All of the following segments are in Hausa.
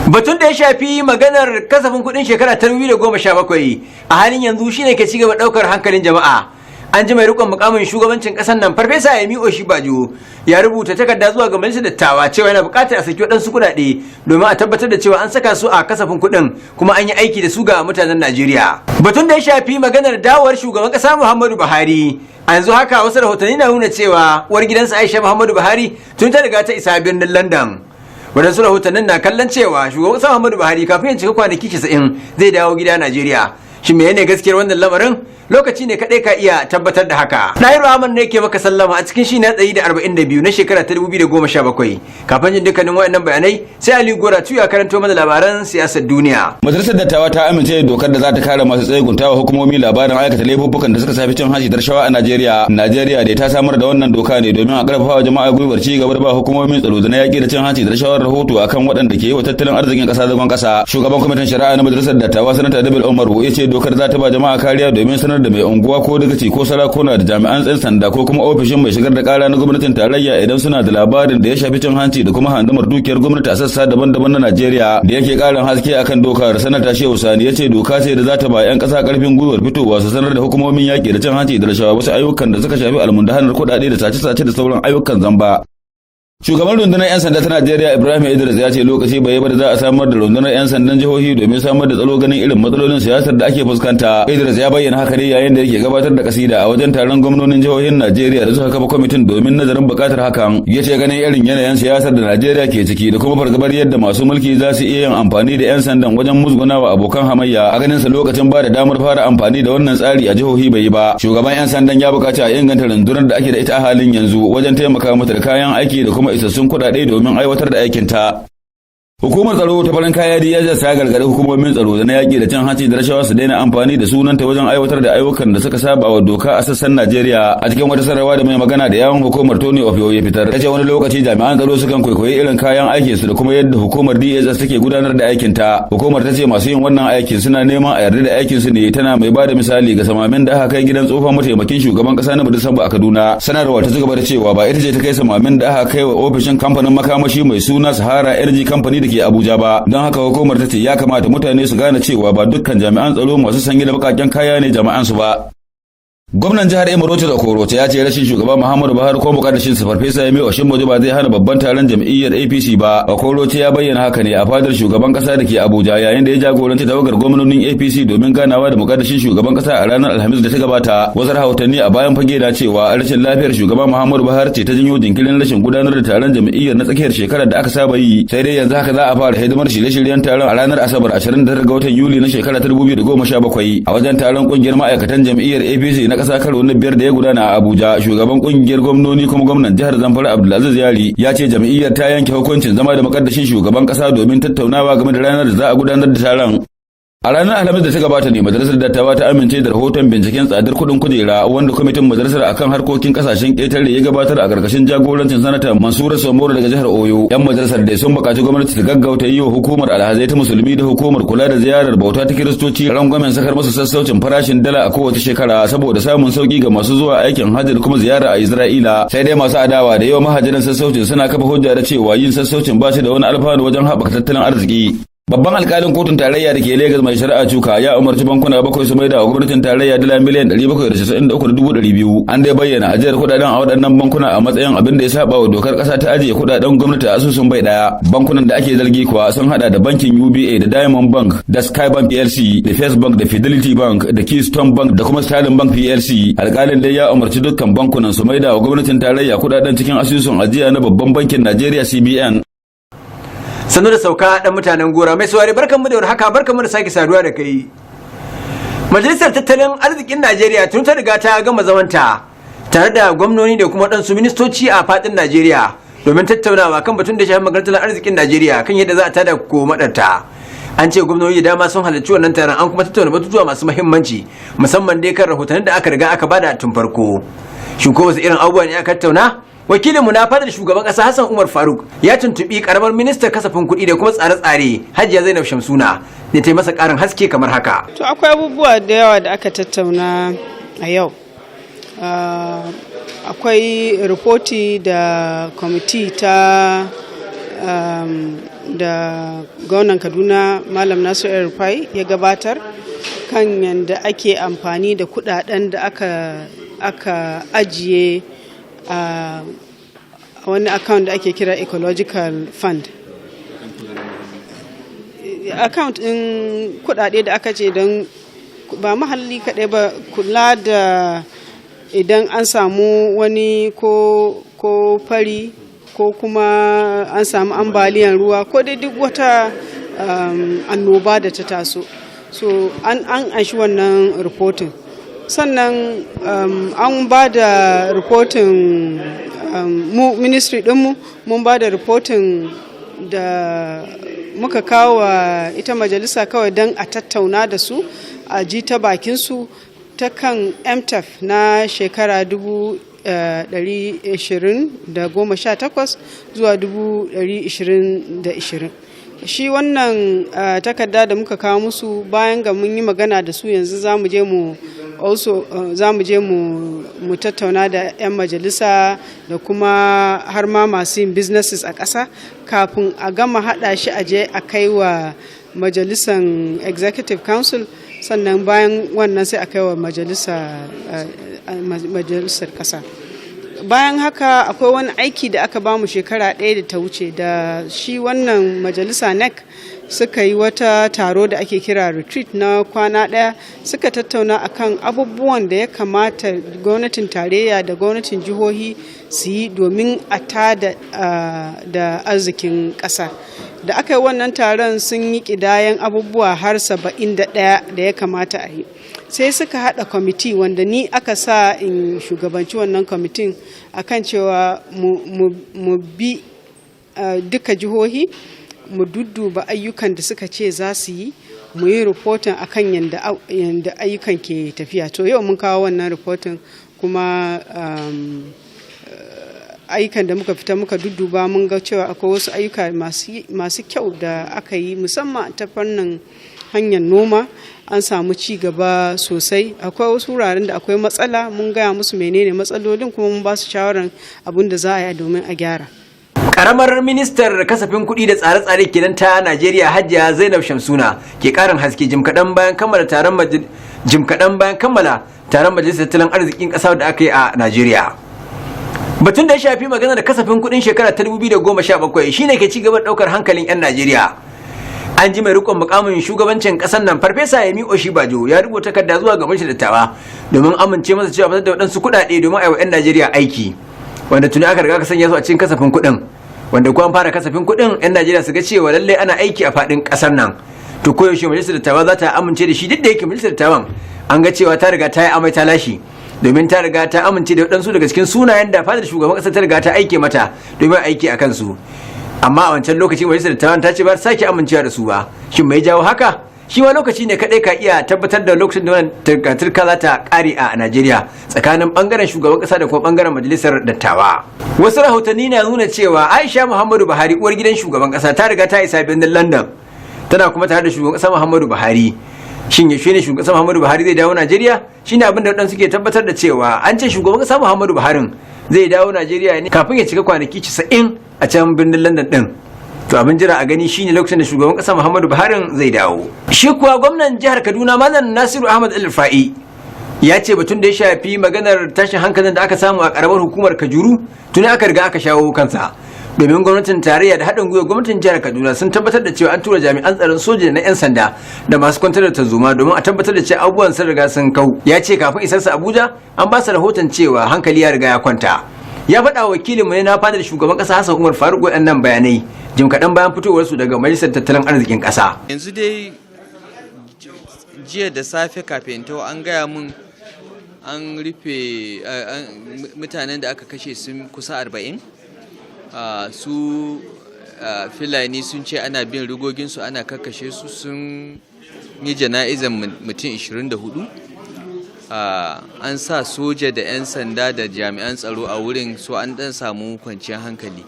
Batun da ya shafi maganar kasafin kudin shekara ta 2017 a halin yanzu shine ke cigaba daukar hankalin jama'a. An ji mai rikon mukamin shugabancin kasar nan Farfesa Yemi Oshibajo ya rubuta takarda zuwa ga majalisar dattawa cewa yana bukatar a saki waɗansu kuɗaɗe domin a tabbatar da cewa an saka su a kasafin kuɗin kuma an yi aiki da su ga mutanen Najeriya. Batun da ya shafi maganar dawowar shugaban kasa Muhammadu Buhari, a yanzu haka wasu rahotanni na nuna cewa uwar gidansa Aisha Muhammadu Buhari tun ta riga ta isa birnin London. Wadansu rahotannin na kallon cewa shugaban kasa Muhammadu Buhari kafin ya cika kwanaki 90 zai dawo gida Najeriya. Shin menene gaskiyar wannan lamarin? Lokaci ne kadai ka iya tabbatar da haka. Nahiru Ahmad ne ke maka sallama a cikin shi na 142 na shekara ta 2017. Kafin jin dukkanin waɗannan bayanai, sai Ali Gora tuya karanto mana labaran siyasar duniya. Majalisar Dattawa ta amince da dokar da za ta kare masu tseguntawa hukumomi labarin aikata laifuffukan da suka shafi cin hanci da rashawa a Najeriya. Najeriya dai ta samar da wannan doka ne domin a karfafa jama'a gwiwar ci gaba da ba hukumomin tsaro da na yaƙi da cin hanci da rashawar rahoto akan waɗanda ke yi wa tattalin arzikin ƙasa zagon ƙasa. Shugaban kwamitin shari'a na Majalisar Dattawa Sanata Dabil Umaru ya ce dokar za ta ba jama'a kariya domin sanar da mai unguwa ko dagaci ko sarakuna da jami'an tsaron sanda ko kuma ofishin mai shigar da kara na gwamnatin tarayya idan suna da labarin da ya shafi cin hanci da kuma handamar dukiyar gwamnati a sassa daban-daban na Najeriya. Da yake karin haske akan dokar, Sanata Shehu Sani ya ce doka ce da za ta ba 'yan ƙasa karfin gwiwar fitowa su sanar da hukumomin yaƙi da cin hanci da rashawa wasu ayyukan da suka shafi almundahanar kuɗaɗe da sace-sace da sauran ayyukan zamba. Shugaban rundunar 'yan sanda ta Najeriya Ibrahim Idris ya ce lokaci bai ba da za a samar da rundunar 'yan sandan jihohi domin samar da tsaro ganin irin matsalolin siyasar da ake fuskanta. Idris ya bayyana haka ne yayin da yake gabatar da kasida a wajen taron gwamnonin jihohin Najeriya da suka kafa kwamitin domin nazarin bukatar hakan. Ya ce ganin irin yanayin siyasar da Najeriya ke ciki da kuma fargabar yadda masu mulki za su iya yin amfani da 'yan sandan wajen musgunawa abokan hamayya, a ganin sa lokacin ba da damar fara amfani da wannan tsari a jihohi bai yi ba. Shugaban 'yan sandan ya bukaci a inganta rundunar da ake da ita a halin yanzu wajen taimaka mata da kayan aiki da kuma isassun kuɗaɗe domin aiwatar da aikinta. Hukumar tsaro ta farin kaya DSS ta gargaɗi hukumomin tsaro da na yaƙi da cin hanci da rashawa su daina amfani da sunanta wajen aiwatar da ayyukan da suka saba wa doka a sassan Najeriya. A cikin wata sanarwa da mai magana da yawun hukumar Tony Ofio ya fitar, ya ce wani lokaci jami'an tsaro sukan kwaikwayi irin kayan aikin su da kuma yadda hukumar DSS take gudanar da aikinta. Hukumar ta ce masu yin wannan aikin suna neman a yarda da aikin su ne, tana mai bada misali ga samamin da aka kai gidan tsohon mataimakin shugaban ƙasa na Disamba a Kaduna. Sanarwar ta cigaba da cewa ba ita ce ta kai samamin da aka kai wa ofishin kamfanin makamashi mai suna Sahara Energy Company da ke Abuja ba, don haka hukumar ta ce ya kamata mutane su gane cewa ba dukkan jami'an tsaro masu sanye da bakaken kaya ne jami'an su ba. Gwamnan jihar Imo Rochas Okorocha ya ce rashin shugaba Muhammadu Buhari ko mukaddashin sa Farfesa Yemi Oshibajo ba zai hana babban taron jam'iyyar APC ba. Okorocha ya bayyana haka ne a fadar shugaban kasa da ke Abuja yayin da ya jagoranci tawagar gwamnonin APC domin ganawa da mukaddashin shugaban kasa a ranar Alhamis da ta gabata. Wasu rahotanni a bayan fage na cewa rashin lafiyar shugaba Muhammadu Buhari ce ta janyo jinkirin rashin gudanar da taron jam'iyyar na tsakiyar shekarar da aka saba yi. Sai dai yanzu haka za a fara hidimar shirye-shiryen taron a ranar Asabar 29 ga watan Yuli na shekarar 2017 a wajen taron kungiyar ma'aikatan jam'iyyar APC na kasa karo na biyar da ya gudana a Abuja. Shugaban kungiyar gwamnoni kuma gwamnan jihar Zamfara Abdulaziz Yari ya ce jam'iyyar ta yanke hukuncin zama da mukaddashin shugaban kasa domin tattaunawa game da ranar da za a gudanar da taron. A ranar Alhamis da ta gabata ne Majalisar Dattawa ta amince da rahoton binciken tsadar kuɗin kujera wanda kwamitin majalisar akan harkokin kasashen ƙetare ya gabatar a ƙarƙashin jagorancin sanata Mansura Somoro daga jihar Oyo. 'Yan majalisar dai sun buƙaci gwamnati ta gaggauta yi wa hukumar alhazai ta musulmi da hukumar kula da ziyarar bauta ta kiristoci rangwamen sakar musu sassaucin farashin dala a kowace shekara saboda samun sauki ga masu zuwa aikin hajji da kuma ziyara a Isra'ila. Sai dai masu adawa da yawa mahajiran sassaucin suna kafa hujja da cewa yin sassaucin ba shi da wani alfanu wajen haɓaka tattalin arziki. Babban alkalin kotun tarayya da ke Lagos mai shari'a Chuka ya umarci bankuna bakwai su maida wa gwamnatin tarayya dala miliyan 793,200. An dai bayyana ajiyar kudaden a waɗannan bankuna a matsayin abin da ya saba wa dokar ƙasa ta ajiye kudaden gwamnati a asusun bai daya. Bankunan da ake zargi kuwa sun hada da bankin UBA da Diamond Bank da Sky Bank PLC da First Bank da Fidelity Bank da Keystone Bank da kuma Sterling Bank PLC. Alkalin dai ya umarci dukkan bankunan su maida wa gwamnatin tarayya kudaden cikin asusun ajiya na babban bankin Najeriya CBN. Sanu da sauka dan mutanen gora mai saurari barkanmu da haka barkanmu da sake saduwa da kai. Majalisar Tattalin Arzikin Najeriya tun ta riga ta gama zamanta tare da gwamnoni da kuma ɗansu ministoci a fadin Najeriya domin tattaunawa kan batun da shafi maganar tattalin arzikin Najeriya kan yadda za a tada ko madarta. An ce gwamnoni da dama sun halarci wannan taron an kuma tattauna batutuwa masu muhimmanci musamman dai kan rahotannin da aka riga aka bada tun farko. Shin ko wasu irin abubuwa ne aka tattauna? wakilinmu na fadar shugaban kasa Hassan Umar Faruk ya tuntubi karamar ministar kasafin kuɗi da kuma tsare-tsare Hajiya Zainab Shamsuna da ta yi masa ƙarin haske kamar haka. To akwai abubuwa da yawa da aka tattauna a yau. Akwai ripoti da kwamiti ta da gwamnan Kaduna Malam Nasiru El-Rufai ya gabatar kan yadda ake amfani da kudaden da aka ajiye a wani account da ake kira ecological fund. Account ɗin kudade da aka ce don ba mahalli kaɗai ba, kula da idan an samu wani ko fari ko kuma an samu ambaliyan ruwa ko dai duk wata annoba da ta taso. So an anshi wannan reporting. Sannan an ba da reporting mu ministry ɗinmu mun ba da reporting da muka kawo wa ita majalisa kawai don a tattauna da su a ji ta bakinsu ta kan MTF na shekara 2018 zuwa 2020. Shi wannan takarda da muka kawo musu bayan ga mun yi magana da su, yanzu za mu je mu tattauna da 'yan majalisa da kuma har ma masu yin businesses a ƙasa kafin a gama haɗa shi a je a kai wa majalisan executive council, sannan bayan wannan sai a kai wa majalisar ƙasa. Bayan haka akwai wani aiki da aka bamu shekara 1 da ta wuce da shi wannan majalisa NEC suka yi wata taro da ake kira retreat na kwana 1, suka tattauna akan abubuwan da ya kamata gwamnatin tarayya da gwamnatin jihohi su yi domin a tada da arzikin ƙasa. Da aka yi wannan taron sun yi ƙidayen abubuwa har 71 da ya kamata a yi. Sai suka haɗa kwamiti wanda ni aka sa in shugabanci wannan kwamitin akan cewa mu bi duka jihohi, mu dudduba ayyukan da suka ce za su yi, mu yi rahoton akan yadda ayyukan ke tafiya. To yau mun kawo wannan rahoton kuma ayyukan da muka fita muka dudduba mun ga cewa akwai wasu ayyuka masu kyau da aka yi, musamman ta fannin hanyar noma an samu ci gaba sosai. Akwai wasu wuraren da akwai matsala, mun gaya musu menene matsalolin kuma mun ba su shawaran abin da za a yi domin a gyara. Karamar ministar kasafin kuɗi da tsare-tsare kenan ta Najeriya Hajiya Zainab Shamsuna ke ƙarin haske jim kaɗan bayan kammala taron majalisar tattalin arzikin ƙasa da aka yi a Najeriya. Batun da ya shafi magana da kasafin kuɗin shekara ta 2017 shine ke ci gaba da ɗaukar hankalin 'yan Najeriya. An ji mai rikon mukamin shugabancin kasar nan Farfesa Yemi Oshibajo ya rubuta takarda zuwa ga majalisar dattawa domin amince masa cewa fitar da waɗansu kuɗaɗe domin a yi wa 'yan Najeriya aiki, wanda tuni aka riga ka sanya su a cikin kasafin kuɗin, wanda kuma an fara kasafin kuɗin 'yan Najeriya su ga cewa lallai ana aiki a faɗin ƙasar nan. To koyaushe majalisar dattawa za ta amince da shi, duk da yake majalisar dattawan an ga cewa ta riga ta yi amai ta lashe, domin ta riga ta amince da waɗansu daga cikin sunayen da fadar shugaban ƙasar ta riga ta aike mata domin aiki a kansu. Amma a wancan lokaci majalisar dattawan ta ce ba ta sake amincewa da su ba. Shin mai jawo haka? Shi ma lokaci ne kadai ka iya tabbatar da lokacin da wannan turka za ta kare a Najeriya tsakanin bangaren shugaban kasa da kuma bangaren majalisar dattawa. Wasu rahotanni na nuna cewa Aisha Muhammadu Buhari, uwar gidan shugaban kasa, ta riga ta isa birnin London, tana kuma tare da shugaban kasa Muhammadu Buhari. Shin yaushe ne shugaban kasa Muhammadu Buhari zai dawo Najeriya? Shine abin da wadansu suke tabbatar da cewa an ce shugaban kasa Muhammadu Buhari zai dawo Najeriya ne kafin ya cika kwanaki 90 a can birnin London din. To abin jira a gani shine lokacin da shugaban kasa Muhammadu Buhari zai dawo. Shi kuwa gwamnan jihar Kaduna Malam Nasiru Ahmad El-Rufai ya ce batun da ya shafi maganar tashin hankalin da aka samu a karamar hukumar Kajuru tuni aka riga aka shawo kansa. Domin gwamnatin tarayya da haɗin gwiwa gwamnatin jihar Kaduna sun tabbatar da cewa an tura jami'an tsaron soja na 'yan sanda da masu kwantar da tarzoma domin a tabbatar da cewa abubuwan sun riga sun kau. Ya ce kafin isarsa Abuja an ba su rahoton cewa hankali ya riga ya kwanta. Ya faɗa wa wakilinmu ne na fadar shugaban ƙasa Hassan Umar Faruk waɗannan bayanai jim kaɗan bayan fitowarsu daga majalisar tattalin arzikin ƙasa. Yanzu dai jiya da safe kafin to an gaya mun an rufe mutanen da aka kashe sun kusa 40. Su Fulani sun ce ana bin rigoginsu ana kakkashe su, sun yi jana'izan mutum 24. an sa soja da 'yan sanda da jami'an tsaro a wurin, so an dan samu kwanciyar hankali,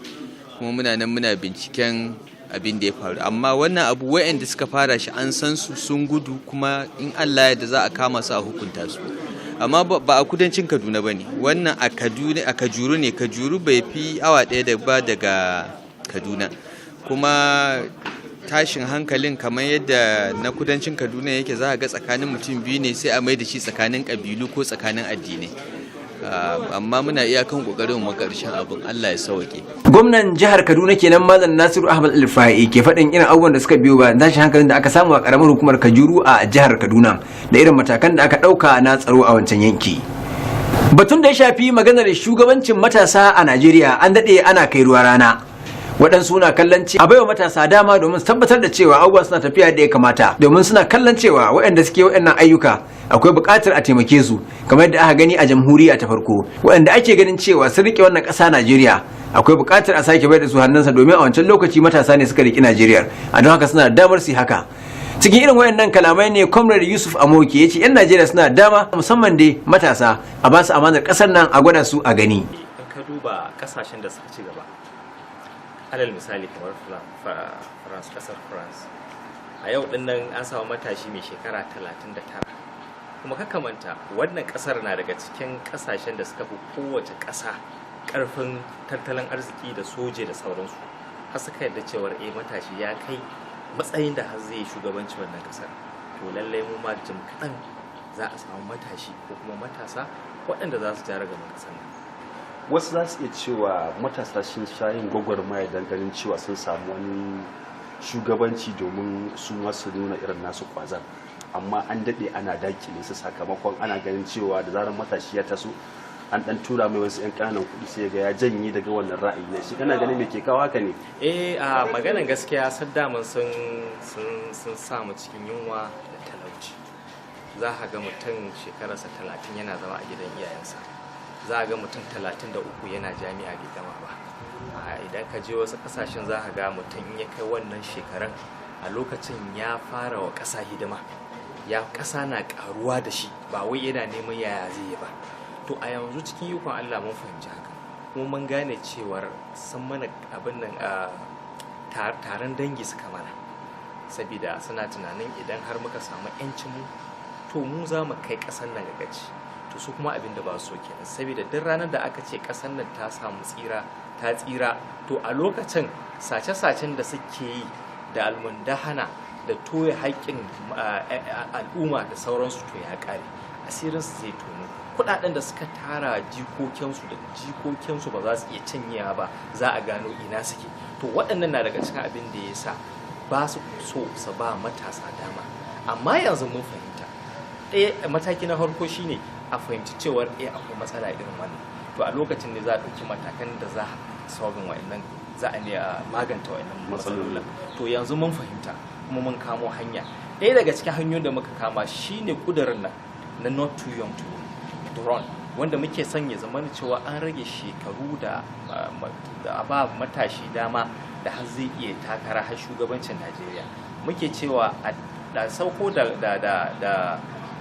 kuma muna nan muna binciken abin da ya faru. Amma wannan abu wa'anda suka fara shi an san su, sun gudu, kuma in Allah ya da za a kama su a hukunta su. Amma ba a kudancin Kaduna ba ne, wannan a Kajuru ne. Kajuru bai fi awa ɗaya da ba daga Kaduna, kuma tashin hankalin kamar yadda na kudancin Kaduna yake, za a ga tsakanin mutum biyu ne sai a mai da shi tsakanin ƙabilu ko tsakanin addinai. Amma muna iyakan kokarin mu karshen abin, Allah ya sauke. Gwamnan jihar Kaduna kenan Malam Nasiru Ahmad Al-Rufai ke faɗin irin abubuwan da suka biyo ba tashin hankalin da aka samu a karamar hukumar Kajuru a jihar Kaduna da irin matakan da aka ɗauka na tsaro a wancan yanki. Batun da ya shafi maganar shugabancin matasa a Najeriya an daɗe ana kai ruwa rana. Waɗansu na kallon cewa a baiwa matasa dama domin su tabbatar da cewa abubuwa suna tafiya da ya kamata, domin suna kallon cewa waɗanda suke waɗannan ayyuka akwai buƙatar a taimake su, kamar yadda aka gani a jamhuriya ta farko. Waɗanda ake ganin cewa sun riƙe wannan ƙasa Najeriya akwai buƙatar a sake bai da su hannunsa, domin a wancan lokaci matasa ne suka riƙe Najeriya, a don haka suna da damar su yi haka. Cikin irin wayannan kalamai ne Comrade Yusuf Amoki ya ce 'yan Najeriya suna da dama, musamman dai matasa, a ba su amanar ƙasar nan a gwada su a gani. In ka duba ƙasashen da suka ci gaba, alal misali kamar France, kasar France, a yau din nan an samu matashi mai shekara 39, kuma kakamanta wannan kasar na daga cikin kasashen da suka fi kowace kasa karfin tattalin arziki da soje da sauransu, har suka yarda cewar matashi ya kai matsayin da har zai shugabanci wannan kasar. To lallai mu ma jim kaɗan za a samu matashi ko kuma matasa waɗanda za su jara gaban kasar nan. Wasu za su iya cewa matasa sun sha yin gwagwarmaya don ganin cewa sun samu wani shugabanci domin su masu nuna irin nasu kwazan, amma an daɗe ana dakile su sakamakon ana ganin cewa da zarar matashi ya taso an ɗan tura mai wasu 'yan ƙananan kuɗi sai ga ya janye daga wannan ra'ayi ne. Shi kana ganin me ke kawo haka ne? A maganan gaskiya saddaman sun samu cikin yunwa da talauci. Za ka ga mutum shekararsa 30 yana zama a gidan iyayensa, za a ga mutum 33 yana jami'a bai gama ba. Idan ka je wasu kasashen za ka ga mutum ya kai wannan shekaran a lokacin ya fara wa ƙasa hidima, ya ƙasa na ƙaruwa da shi, ba wai yana neman yaya zai yi ba. To a yanzu cikin ikon Allah mun fahimci haka, kuma mun gane cewar sun mana abin nan taron dangi suka mana, saboda suna tunanin idan har muka samu 'yancin mu to mu za mu kai ƙasar nan ga gaci. To su kuma abin da ba su so kenan, saboda duk ranar da aka ce ƙasar nan ta samu tsira, to a lokacin sace-sacen da suke yi da almundahana da toye haƙƙin al'umma da sauransu to ya ƙare, asirinsu zai tono. Kuɗaɗen da suka tara jikokinsu ba za su iya canyewa ba, za a gano ina suke. To waɗannan na daga cikin abin da ya sa ba su so su ba matasa dama. Amma yanzu mun fahimta, mataki na farko shine a fahimci cewar akwai matsala irin wannan, to a lokacin ne za a ɗauki matakan da za a solving wa'annan, za a ne a maganta wa'annan matsalolin. To yanzu mun fahimta kuma mun kamo hanya. Ɗaya daga cikin hanyoyin da muka kama shine kudirin nan na not too young to run, wanda muke son ya zama cewa an rage shekaru da ba matashi dama da har zai iya takara har shugabancin Najeriya. Muke cewa a sauko da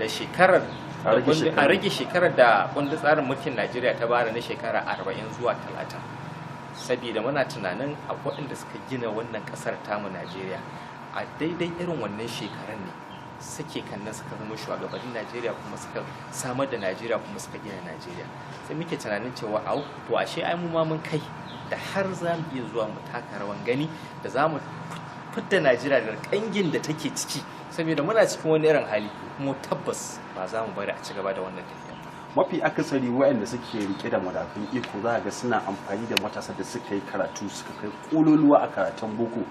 shekarar a rage shekarar da kundin tsarin mulkin Najeriya ta bada na shekara 40 zuwa 30, saboda muna tunanin akwai waɗanda suka gina wannan ƙasar tamu Najeriya a daidai irin wannan shekaran ne suke kannan suka zama shugabannin Najeriya, kuma suka samar da Najeriya, kuma suka gina Najeriya. Sai muke tunanin cewa to ashe ai mu ma mun kai da har za mu iya zuwa mu taka rawan gani da za mu fitar Najeriya da kangin da take ciki, saboda muna cikin wani irin hali, kuma tabbas ba za mu bari a ci gaba da wannan tafiya. Mafi akasari waɗanda suke rike da madafun iko za ga suna amfani da matasa da suka yi karatu, suka kai kololuwa a karatun boko.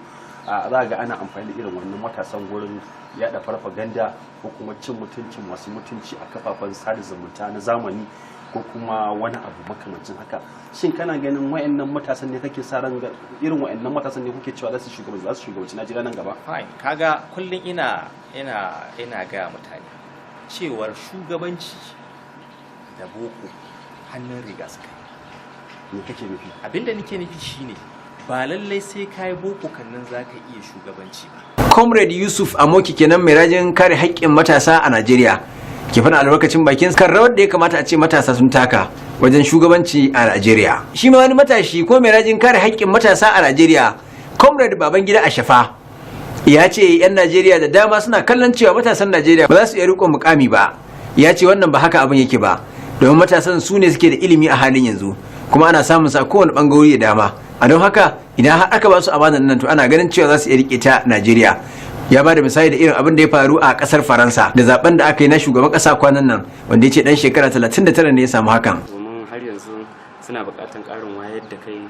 Za ga ana amfani da irin wannan matasan gurin yada farfaganda ko kuma cin mutuncin masu mutunci a kafafen sada zumunta na zamani ko kuma wani abu makamancin haka. Shin kana ganin wayannan matasan ne kake sa ran irin wayannan matasan ne kuke cewa za su shugabanci Najeriya nan gaba? Fine, kaga kullun ina ga mutane cewar shugabanci da boko hannun riga suka yi. Me kake nufi? Abinda nake nufi shine ba lallai sai kai boko kannan zaka iya shugabanci ba. Comrade Yusuf Amoki kenan mai rajin kare haƙƙin matasa a Najeriya. ke fana albarkacin bakin kan rawar da ya kamata a ce matasa sun taka wajen shugabanci a Najeriya. Shi ma wani matashi ko mai rajin kare haƙƙin matasa a Najeriya, Comrade Babangida Ashafa, ya ce 'yan Najeriya da dama suna kallon cewa matasan Najeriya ba za su iya riƙon mukami ba. Ya ce wannan ba haka abin yake ba, domin matasan su ne suke da ilimi a halin yanzu, kuma ana samun sa kowane ɓangarori da dama. A don haka idan har aka ba su amanar nan to ana ganin cewa za su iya riƙe ta Najeriya. Ya ba da misali da irin abin da ya faru a kasar Faransa da zaben da aka yi na shugaban kasa kwanan nan, wanda ya ce dan shekara 39 ne ya samu hakan. Domin har yanzu suna buƙatar ƙarin wayar da kai,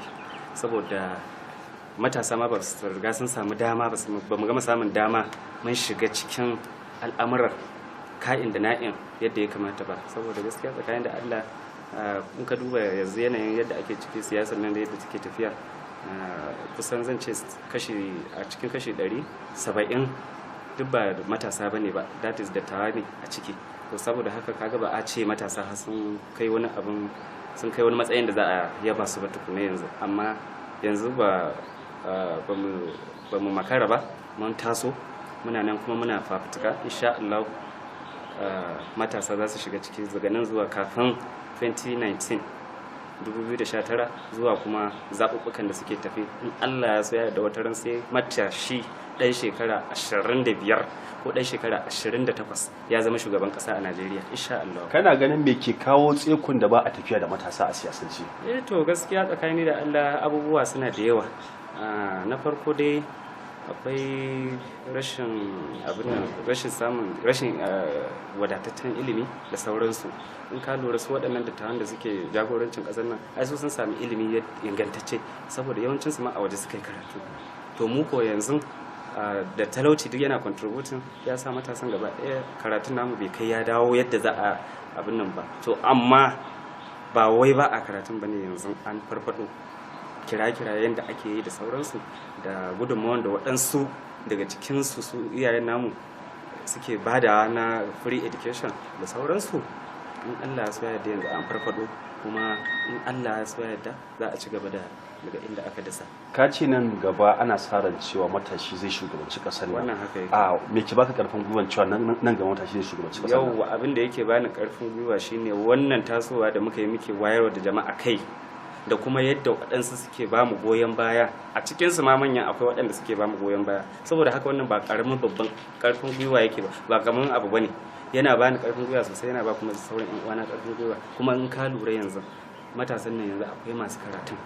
saboda matasa ma ba su riga sun samu dama ba mu gama samun dama mun shiga cikin al'amuran ka'in da na'in yadda ya kamata ba, saboda gaskiya tsakanin da Allah in ka duba yanzu yanayin yadda ake ciki siyasar nan da yadda take tafiya, kusan zan ce a cikin kashi 100 70 duk ba matasa ba ne ba, that is dattawa ne a ciki. To saboda haka kaga ba a ce matasa sun kai wani matsayin da za a yaba su ba tukuna yanzu, amma yanzu ba mu makara ba, mun taso muna nan kuma muna fafutuka. Insha Allah matasa za su shiga ciki daga nan zuwa kafin 2019 2019 zuwa kuma zaɓuɓɓukan da suke tafi, in Allah ya so ya da wata ran sai matashi ɗan shekara 25 ko ɗan shekara 28 ya zama shugaban ƙasa a Najeriya, insha Allah. Kana ganin me ke kawo tsekun da ba a tafiya da matasa a siyasance? To gaskiya tsakani da Allah abubuwa suna da yawa. Na farko dai akwai rashin wadataccen ilimi da sauransu. In ka lura su waɗannan dattawan da suke jagorancin ƙasar nan, ai su sun sami ilimi ingantacce, saboda yawancin su ma a waje suka yi karatu. To mu ko yanzu da talauci duk yana contributing, ya sa matasan gaba ɗaya karatun namu bai kai ya dawo yadda za a abin nan ba. To amma ba wai ba a karatun bane, yanzu an farfado kira-kirayen da ake yi da sauransu, da gudunmawar da waɗansu daga cikinsu su iyayen namu suke badawa na free education da sauransu. In Allah ya so ya yarda yanzu an farfado, kuma in Allah ya so ya yarda za a ci gaba daga inda aka dasa. Ka ce nan gaba ana sa ran cewa matashi zai shugabanci kasar nan. Wannan haka yake. Me ke baka karfin gwiwa cewa nan gaba matashi zai shugabanci kasar nan? Yawwa, abin da yake bani karfin gwiwa shine wannan tasowa da muke wayarwa da jama'a kai, da kuma yadda waɗansu suke ba mu goyon baya. A cikinsu ma manyan akwai waɗanda suke ba mu goyon baya, saboda haka wannan ba ƙaramin babban ƙarfin gwiwa yake ba ƙaramin abu bane. Yana ba ni ƙarfin gwiwa sosai, yana ba kuma sauran ƴan uwana ƙarfin gwiwa. Kuma in ka lura yanzu matasan nan yanzu akwai masu karatun,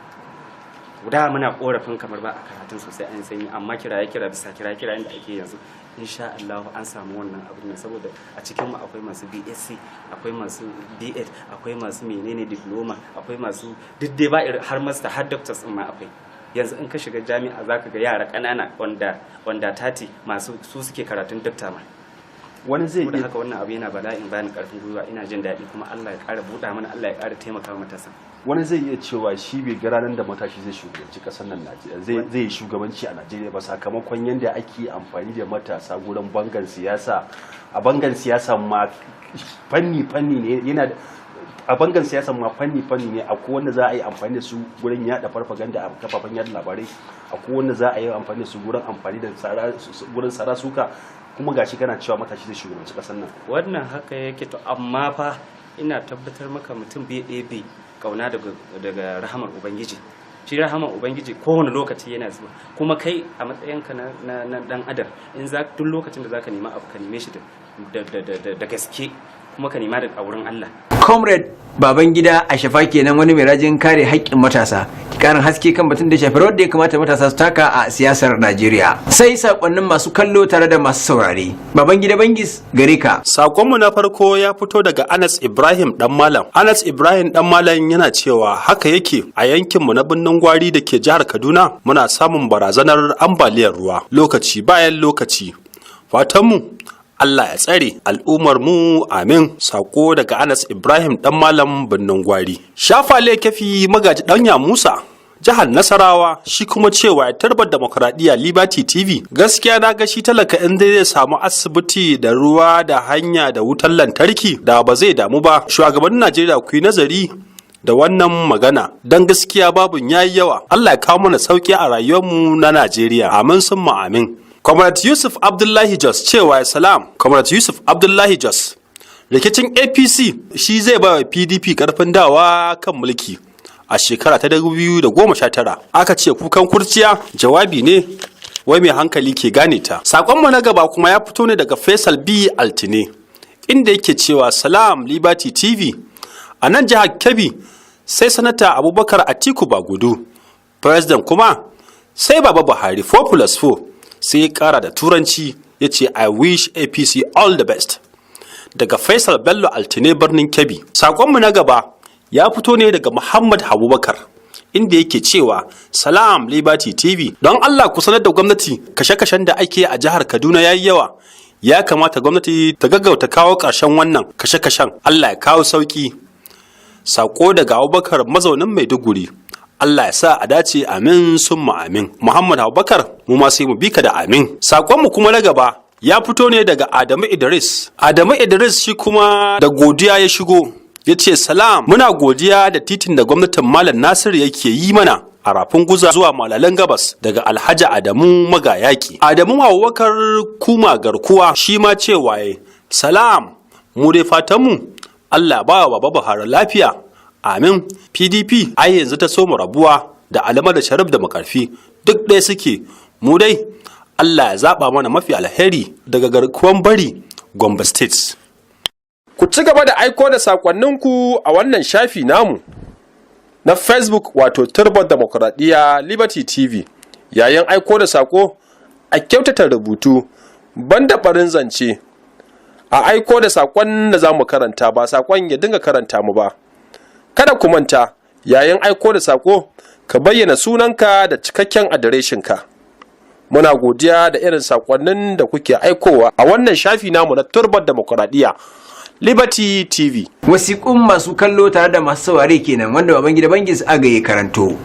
da muna korafin kamar ba a karatun sosai an sanyi, amma kira bisa kira inda ake yanzu, insha Allah an samu wannan abin ne, saboda a cikin mu akwai masu BSc, akwai masu B.Ed, akwai masu menene diploma, akwai masu diddai ba har master har doctors din ma akwai. Yanzu in ka shiga jami'a zaka ga yara ƙanana wanda 30 masu su suke karatun doctor ma. Wani zai iya haka wannan abu yana bala'in bani karfin gwiwa, ina jin daɗi, kuma Allah ya ƙara buɗa mana, Allah ya ƙara taimaka matasa. Wani zai iya cewa shi bai ga ranar da matashi zai shugabanci ƙasar nan Najeriya, zai yi shugabanci a Najeriya ba, sakamakon yadda ake amfani da matasa gurin bangan siyasa. A bangan siyasa ma fanni ne, yana a bangan siyasa ma fanni ne. Akwai wanda za a yi amfani da su gurin yada farfaganda a kafafen yada labarai, akwai wanda za a yi amfani da su gurin amfani da gurin tsara suka, kuma gashi kana cewa matashi zai shugabanci kasar nan. Wannan haka yake, to amma fa ina tabbatar maka mutum bai ɗebe kauna daga rahamar ubangiji. Shi rahamar ubangiji kowane lokaci yana zuwa, kuma kai a matsayinka na dan adam, in za duk lokacin da zaka nema abu ka neme shi da gaske, kuma ka nema daga wurin Allah. Comrade Babangida Ashafa kenan, wani mai rajin kare haƙƙin matasa, karin haske kan batun da shafi rawar da ya kamata matasa su taka a siyasar Najeriya. Sai sakonnin masu kallo tare da masu saurare. Babangida Bangis, gare ka. Sakonmu na farko ya fito daga Anas Ibrahim Dan Malam. Anas Ibrahim Dan Malam yana cewa haka yake a yankinmu na Birnin Gwari da ke jihar Kaduna, muna samun barazanar ambaliyar ruwa lokaci bayan lokaci. Fatanmu Allah ya tsare al'ummar mu, amin. Sako daga Anas Ibrahim Dan Malam, Birnin Gwari. Shafale Kafi Magaji Danya Musa, jihar Nasarawa, shi kuma cewa ya tarbar demokradiyya Liberty TV. Gaskiya na ga shi talaka in zai samu asibiti da ruwa da hanya da wutar lantarki da ba zai damu ba. Shugabannin Najeriya ku yi nazari da wannan magana, dan gaskiya babun yayi yawa. Allah ya kawo mana sauki a rayuwarmu na Najeriya, amin summa amin. Comrade Yusuf Abdullahi Jos cewa ya salam. Comrade Yusuf Abdullahi Jos, rikicin APC shi zai ba PDP karfin dawa kan mulki a shekara ta 2019. Aka ce kukan kurciya jawabi ne wai mai hankali ke gane ta. Sakonmu na gaba kuma ya fito ne daga Faisal B Altine inda yake cewa Salam Liberty TV a nan jihar Kebbi sai sanata Abubakar Atiku Bagudu, president kuma sai Baba Buhari 4+4, sai ya kara da turanci ya ce I wish APC all the best. Daga Faisal Bello Altine birnin Kebbi. Sakonmu na gaba ya fito ne daga Muhammad Abubakar inda yake cewa Salam Liberty TV, don Allah ku sanar da gwamnati kashe-kashen da ake a jihar Kaduna yayi yawa. Ya kamata gwamnati ta gaggauta kawo ƙarshen wannan kashe-kashen. Allah ya kawo sauki. Sako daga Abubakar mazaunin Maiduguri. Allah ya sa a dace, amin summa amin. Muhammad Abubakar mu ma sai mu bika da amin. Sakonmu kuma na gaba ya fito ne daga Adamu Idris. Adamu Idris shi kuma da godiya ya shigo. Ya ce salam, muna godiya da titin da gwamnatin Malam Nasiru yake yi mana a rafin guza zuwa Malalan Gabas daga Alhaji Adamu Magayaki. Adamu Abubakar kuma garkuwa shi ma cewa salam, mu dai fatanmu Allah ba wa Baba Buhari lafiya. Amin. PDP ai yanzu ta so mu rabuwa da Alama da Sharif da Makarfi duk ɗaya suke. Mu dai Allah ya zaba mana mafi alheri daga garkuwan bari Gombe State. Ku ci gaba da aiko da sakonninku a wannan shafi namu na Facebook wato Turbar Demokradiyya Liberty TV. Yayin aiko da sako a kyautata rubutu banda barin zance. A aiko da sakon da za mu karanta ba sakon ya dinga karanta mu ba. Kada ku manta yayin aiko da sako ka bayyana sunanka da cikakken adireshinka. Muna godiya da irin sakonnin da kuke aikowa a wannan shafi namu na Turbar Demokradiyya Liberty TV. Wasiƙun masu kallo tare da masu saurare kenan wanda Babangida Bangis agaye karanto.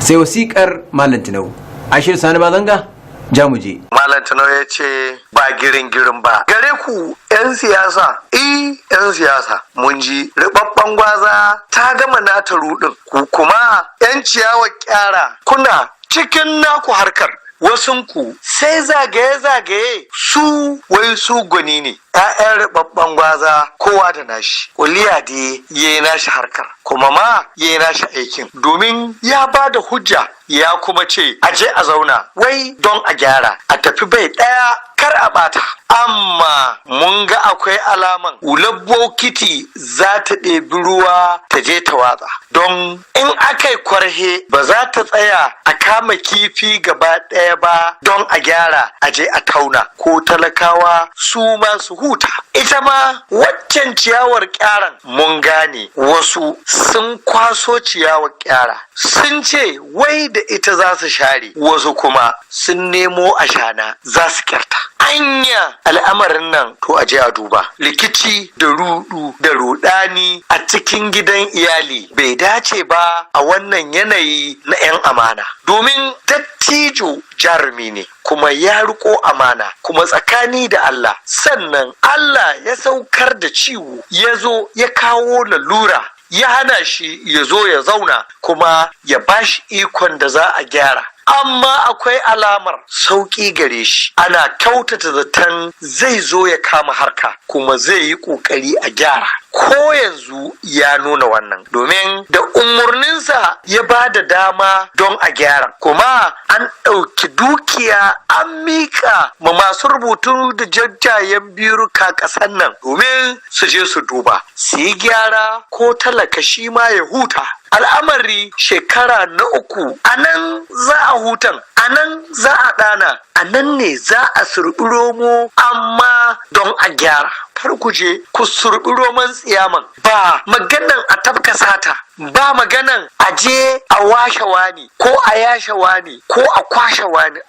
Sai wasiƙar Malam Tinau. Ashir Sani Bazanga, jamuje. Malam Tinau ya ce ba girin ba. Gare ku 'yan siyasa, 'yan siyasa mun ji ribabban gwaza ta gama nata rudin. Ku kuma 'yan ciyawa kyara kuna cikin naku harkar. Wasunku sai zagaye-zagaye su wai su gwani ne. 'Ya'yan ribabban gwaza kowa da nashi. Kuliya dai yayi nashi harkar kuma ma yayi nashi aikin domin ya ba da hujja ya kuma ce aje a zauna wai don a gyara a tafi bai ɗaya kar a ɓata. Amma mun ga akwai alaman ular bokiti za ta ɗebi ruwa ta je ta watsa don in aka yi kwarhe ba za ta tsaya a kama kifi gaba ɗaya ba don a gyara a je a tauna ko talakawa su ma su huta. Ita ma waccan ciyawar kyaran mun gane wasu sun kwaso ciyawar kyara sun ce wai da ita za su share, wasu kuma sun nemo ashana za su kyarta. Anya al'amarin nan to a je a duba. Rikici da rudu da rudani a cikin gidan iyali bai dace ba a wannan yanayi na 'yan amana. Domin dattijo jarumi ne kuma ya riko amana kuma tsakani da Allah. Sannan Allah ya saukar da ciwo ya zo ya kawo lalura ya hana shi ya zo ya zauna kuma ya bashi ikon da za a gyara. Amma akwai alamar sauƙi gare shi, ana kyautata zaton zai zo ya kama harka kuma zai yi ƙoƙari a gyara. Ko yanzu ya nuna wannan domin da umarninsa ya ba da dama don a gyara kuma an ɗauki dukiya an miƙa ma masu rubutu da jajjayen biruka ƙasar nan domin su je su duba su yi gyara ko talaka shi ma ya huta. Al'amari shekara na 3 a nan za a hutan, a nan za a ɗana, a nan ne za a surɓi romo amma don a gyara. Kar ku je ku surɓi roman tsiyaman ba maganan a tafka sata ba maganan a je a washe wani ko a yashe wani ko a kwashe wani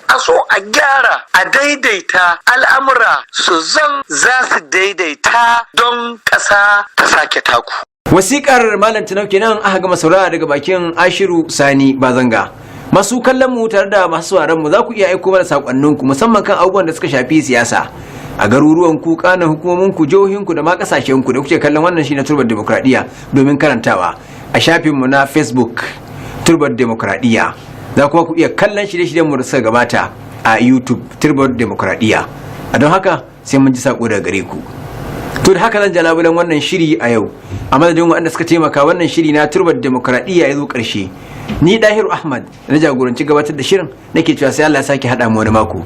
a so a gyara a daidaita al'amura su zan za su daidaita don ƙasa ta sake taku. Wasiƙar Malam Tinau kenan aka gama saurara daga bakin Ashiru Sani Bazanga. Masu kallon mu tare da masu sauraron mu za ku iya aiko mana sakonninku musamman kan abubuwan da suka shafi siyasa a garuruwan ku, kanan hukumomin ku, jihohin ku da ma kasashen ku da kuke kallon wannan shi na Turbar Demokradiyya domin karantawa a shafin mu na Facebook Turbar Demokradiyya. Za kuma ku iya kallon shirye-shiryen mu da suka gabata a YouTube Turbar Demokradiyya. A don haka sai mun ji sako daga gare ku. to da haka zan jalabulan wannan shiri a yau a madadin waɗanda suka taimaka wannan shiri na turbar demokradiyya ya zo ƙarshe. Ni Dahiru Ahmad na jagoranci gabatar da shirin nake cewa sai Allah ya sake haɗa mu wani mako.